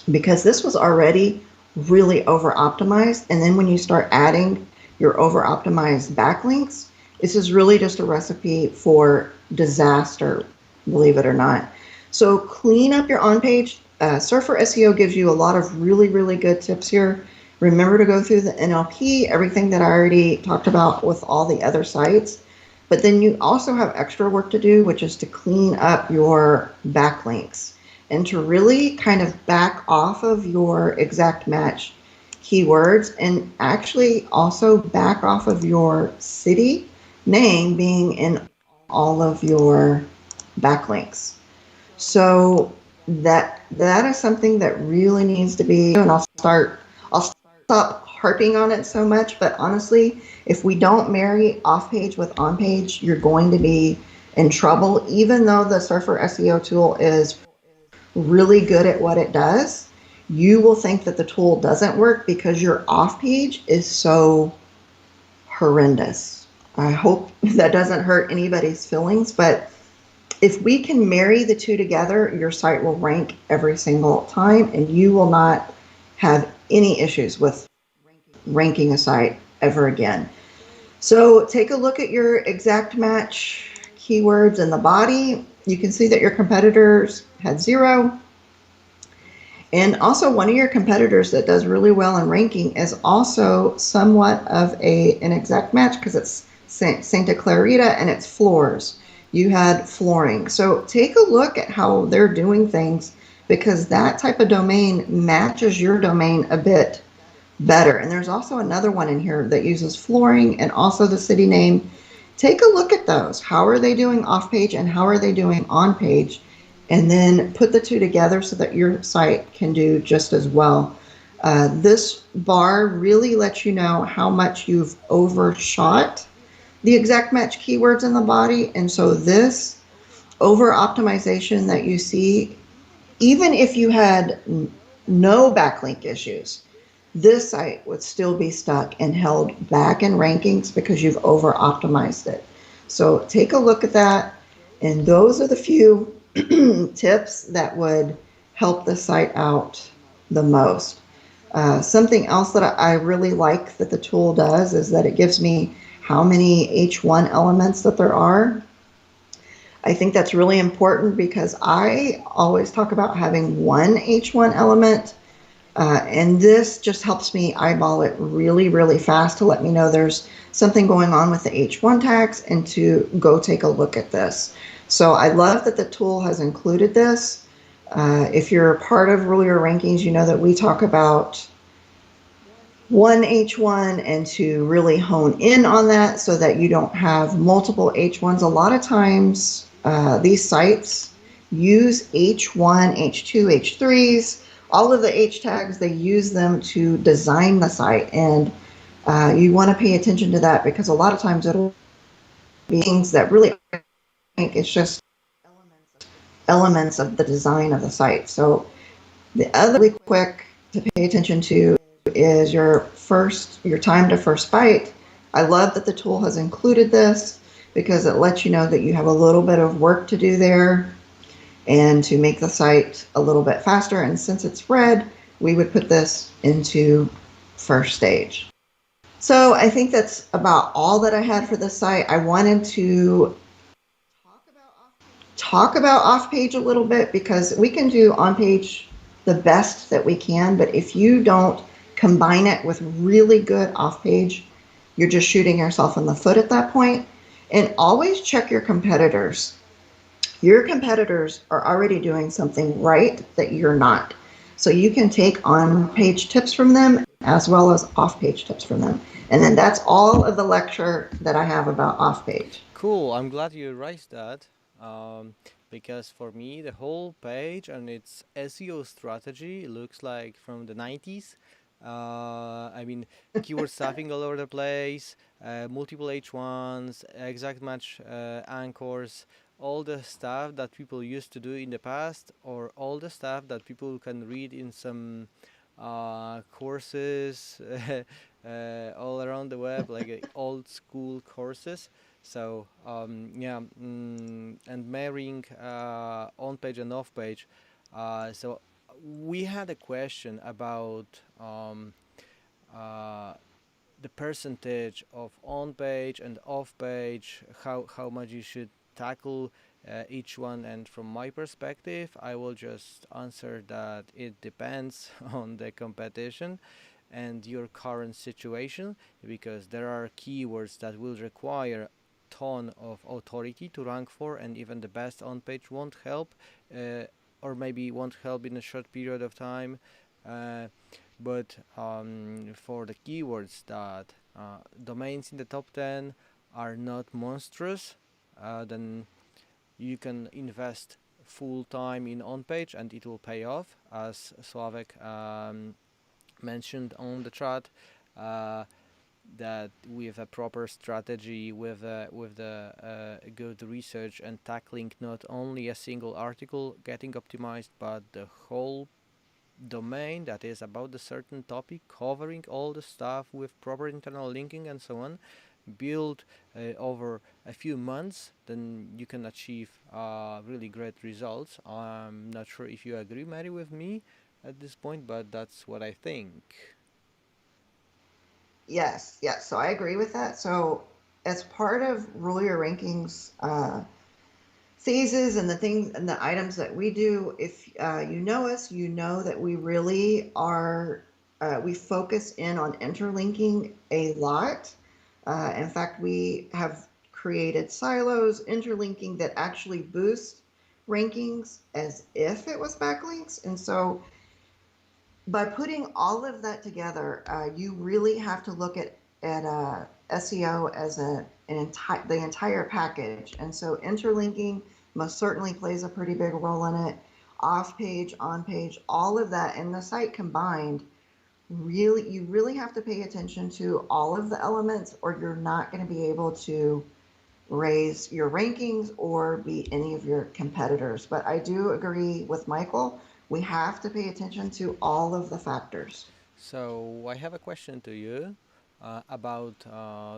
B: because this was already really over optimized. And then when you start adding your over optimized backlinks, this is really just a recipe for disaster, believe it or not. So clean up your on page. Surfer SEO gives you a lot of really, really good tips here. Remember to go through the NLP, everything that I already talked about with all the other sites. But then you also have extra work to do, which is to clean up your backlinks and to really kind of back off of your exact match keywords and actually also back off of your city name being in all of your backlinks. So that is something that really needs to be, and I'll stop harping on it so much, but honestly, if we don't marry off-page with on-page, you're going to be in trouble. Even though the Surfer SEO tool is really good at what it does, you will think that the tool doesn't work because your off-page is so horrendous. I hope that doesn't hurt anybody's feelings, but if we can marry the two together, your site will rank every single time and you will not have any issues with ranking a site ever again. So take a look at your exact match keywords in the body. You can see that your competitors had 0. And also one of your competitors that does really well in ranking is also somewhat of an exact match because it's Santa Clarita and it's floors. You had flooring. So take a look at how they're doing things because that type of domain matches your domain a bit better. And there's also another one in here that uses flooring and also the city name. Take a look at those. How are they doing off page and how are they doing on page? And then put the two together so that your site can do just as well. This bar really lets you know how much you've overshot the exact match keywords in the body. And so this over optimization that you see, even if you had no backlink issues, this site would still be stuck and held back in rankings because you've over optimized it. So take a look at that. And those are the few tips that would help the site out the most. Something else that I really like that the tool does is that it gives me how many H1 elements that there are. I think that's really important because I always talk about having one H1 element, and this just helps me eyeball it really, really fast to let me know there's something going on with the H1 tags and to go take a look at this. So I love that the tool has included this. If you're a part of RYR Rankings, you know that we talk about one H1 and to really hone in on that so that you don't have multiple H1s. A lot of times these sites use H1, H2, H3s, all of the H tags, they use them to design the site. And you want to pay attention to that because a lot of times it'll be things that really think it's just elements of the design of the site. So the other really quick to pay attention to is your time to first byte. I love that the tool has included this because it lets you know that you have a little bit of work to do there and to make the site a little bit faster. And since it's red, we would put this into first stage. So I think that's about all that I had for this site. I wanted to talk about off page a little bit because we can do on page the best that we can, but if you don't combine it with really good off page, you're just shooting yourself in the foot at that point. And always check your competitors. Your competitors are already doing something right that you're not. So you can take on page tips from them as well as off page tips from them. And then that's all of the lecture that I have about off page.
A: Cool. I'm glad you raised that. Because for me, the whole page and its SEO strategy looks like from the 90s. I mean, keyword stuffing all over the place, multiple H1s, exact match anchors, all the stuff that people used to do in the past, or all the stuff that people can read in some courses all around the web, like old school courses. So and marrying on page and off page. So we had a question about uh, the percentage of on page and off page, how much you should tackle each one. And from my perspective, I will just answer that it depends on the competition and your current situation, because there are keywords that will require ton of authority to rank for, and even the best on page won't help, or maybe won't help in a short period of time. But for the keywords that domains in the top 10 are not monstrous, then you can invest full time in on page and it will pay off, as Slavek mentioned on the chat. Uh, that with a proper strategy, with the good research and tackling not only a single article getting optimized, but the whole domain that is about a certain topic, covering all the stuff with proper internal linking and so on, build over a few months, then you can achieve really great results. I'm not sure if you agree, Mary, with me at this point, but that's what I think.
B: Yes, yes. So I agree with that. So as part of Rule Your Rankings phases and the things and the items that we do, if you know us, you know that we really are, we focus in on interlinking a lot. In fact, we have created silos, interlinking that actually boost rankings as if it was backlinks. And so by putting all of that together, you really have to look at SEO as the entire package. And so interlinking most certainly plays a pretty big role in it. Off page, on page, all of that, and the site combined. Really, you really have to pay attention to all of the elements, or you're not going to be able to raise your rankings or beat any of your competitors. But I do agree with Michael. We have to pay attention to all of the factors.
A: So I have a question to you about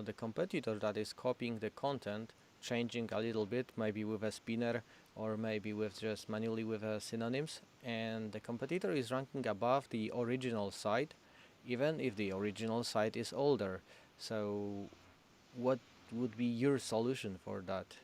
A: the competitor that is copying the content, changing a little bit, maybe with a spinner or maybe with just manually with synonyms, and the competitor is ranking above the original site. even if the original site is older. So what would be your solution for that?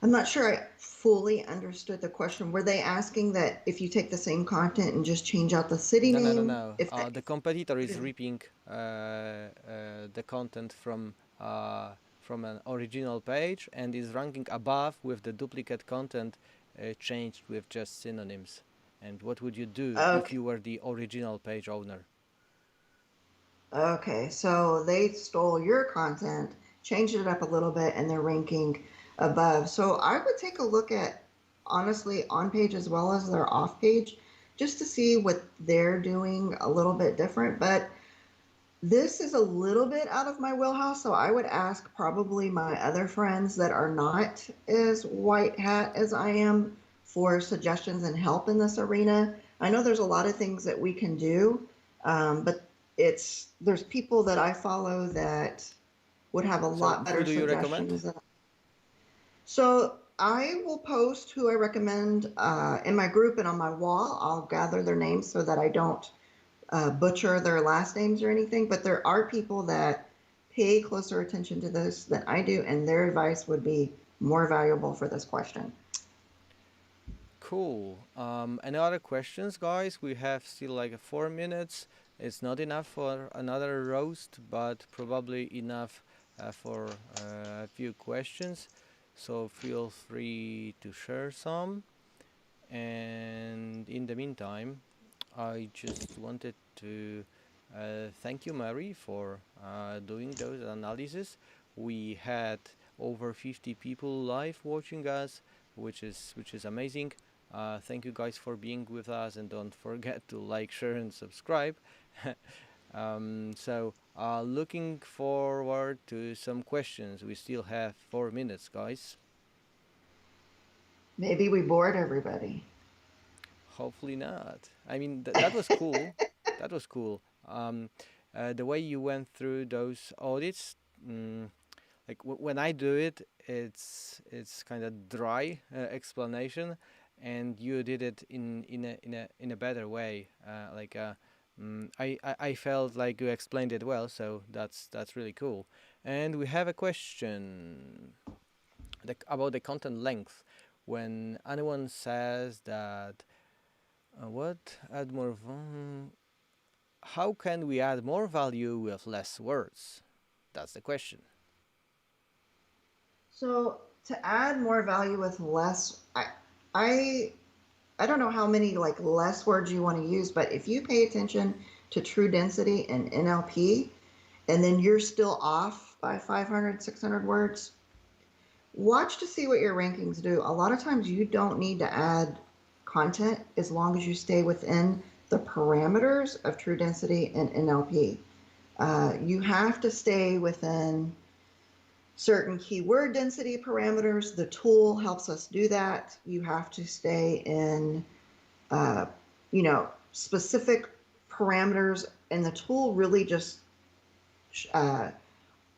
B: I'm not sure I fully understood the question. Were they asking that if you take the same content and just change out the city
A: No, no, no,
B: name,
A: no.
B: if that,
A: The competitor
B: what
A: is
B: is it?
A: ripping the content from an original page and is ranking above with the duplicate content changed with just synonyms. And what would you do if
B: Okay.
A: you were the original page owner?
B: Okay, so they stole your content, changed it up a little bit, and they're ranking above. So I would take a look at, honestly, on page as well as their off page, just to see what they're doing a little bit different. But this is a little bit out of my wheelhouse, so I would ask probably my other friends that are not as white hat as I am for suggestions and help in this arena. I know there's a lot of things that we can do, but there's people that I follow that would have a
A: So
B: lot
A: who
B: better
A: do you recommend?
B: suggestions. So I will post who I recommend in my group and on my wall. I'll gather their names so that I don't butcher their last names or anything, but there are people that pay closer attention to this than I do, and their advice would be more valuable for this question.
A: Cool. Any other questions, guys? We have still like 4 minutes. It's not enough for another roast, but probably enough for a few questions. So feel free to share some. And in the meantime, I just wanted to thank you, Mary, for doing those analysis. We had over 50 people live watching us, which is amazing. Thank you guys for being with us, and don't forget to like, share, and subscribe. Looking forward to some questions. We still have 4 minutes, guys.
B: Maybe we bored everybody.
A: Hopefully not. I mean, that was cool. That was cool. The way you went through those audits, mm, like when I do it, it's kind of dry explanation, and you did it in a better way. I felt like you explained it well, so that's really cool. And we have a question about the content length. When anyone says that what add more how can we add more value with less words? That's the question.
B: So to add more value with less, I I don't know how many like less words you want to use, but if you pay attention to true density and NLP, and then you're still off by 500, 600 words, watch to see what your rankings do. A lot of times you don't need to add content as long as you stay within the parameters of true density and NLP. You have to stay within certain keyword density parameters. The tool helps us do that. You have to stay in, uh, specific parameters, and the tool really just uh,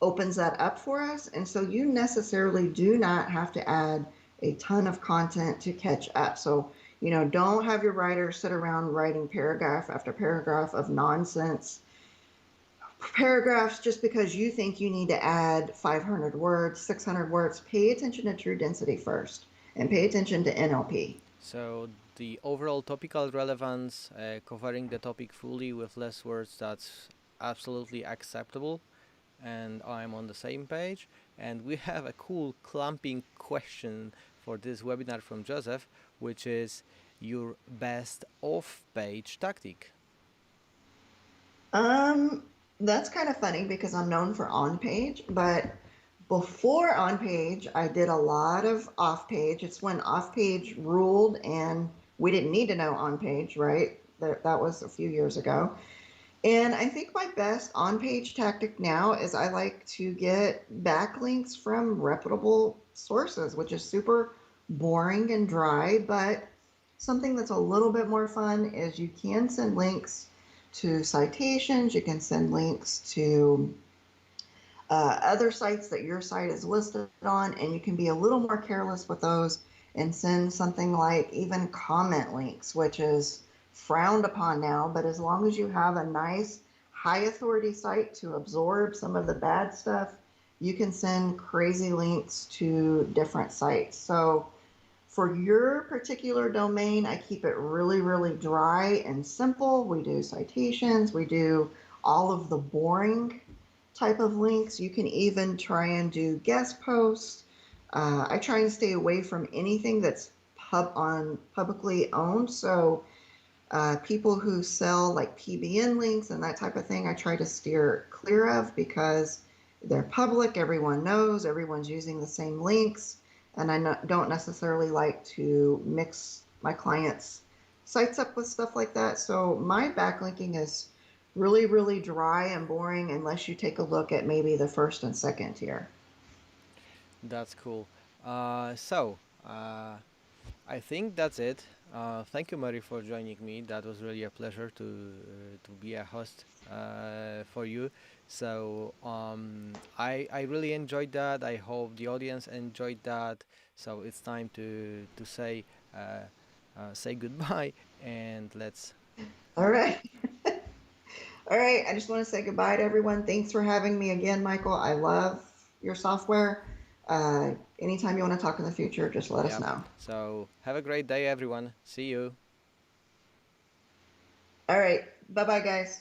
B: opens that up for us. And so you necessarily do not have to add a ton of content to catch up. So, don't have your writer sit around writing paragraph after paragraph of nonsense paragraphs just because you think you need to add 500 words, 600 words. Pay attention to true density first and pay attention to NLP.
A: So the overall topical relevance, covering the topic fully with less words, that's absolutely acceptable, and I'm on the same page. And we have a cool clamping question for this webinar from Joseph, which is your best off-page tactic.
B: Um, that's kind of funny because I'm known for on page, but before on page, I did a lot of off page. It's when off page ruled and we didn't need to know on page, right? That was a few years ago. And I think my best on page tactic now is I like to get backlinks from reputable sources, which is super boring and dry, but something that's a little bit more fun is you can send links to citations, you can send links to other sites that your site is listed on, and you can be a little more careless with those and send something like even comment links, which is frowned upon now, but as long as you have a nice high authority site to absorb some of the bad stuff, you can send crazy links to different sites. So for your particular domain, I keep it really, really dry and simple. We do citations, we do all of the boring type of links. You can even try and do guest posts. I try and stay away from anything that's publicly owned. So people who sell like PBN links and that type of thing, I try to steer clear of because they're public, everyone knows, everyone's using the same links, and I don't necessarily like to mix my clients' sites up with stuff like that. So my backlinking is really, really dry and boring unless you take a look at maybe the first and second tier.
A: That's cool. I think that's it. Thank you, Mary, for joining me. That was really a pleasure to be a host for you. I really enjoyed that. I hope the audience enjoyed that. So it's time to say goodbye and let's.
B: All right. All right. I just want to say goodbye to everyone. Thanks for having me again, Michael. I love your software. Anytime you want to talk in the future, just let us
A: Yeah.
B: know.
A: So have a great day, everyone. See you.
B: All right. Bye bye, guys.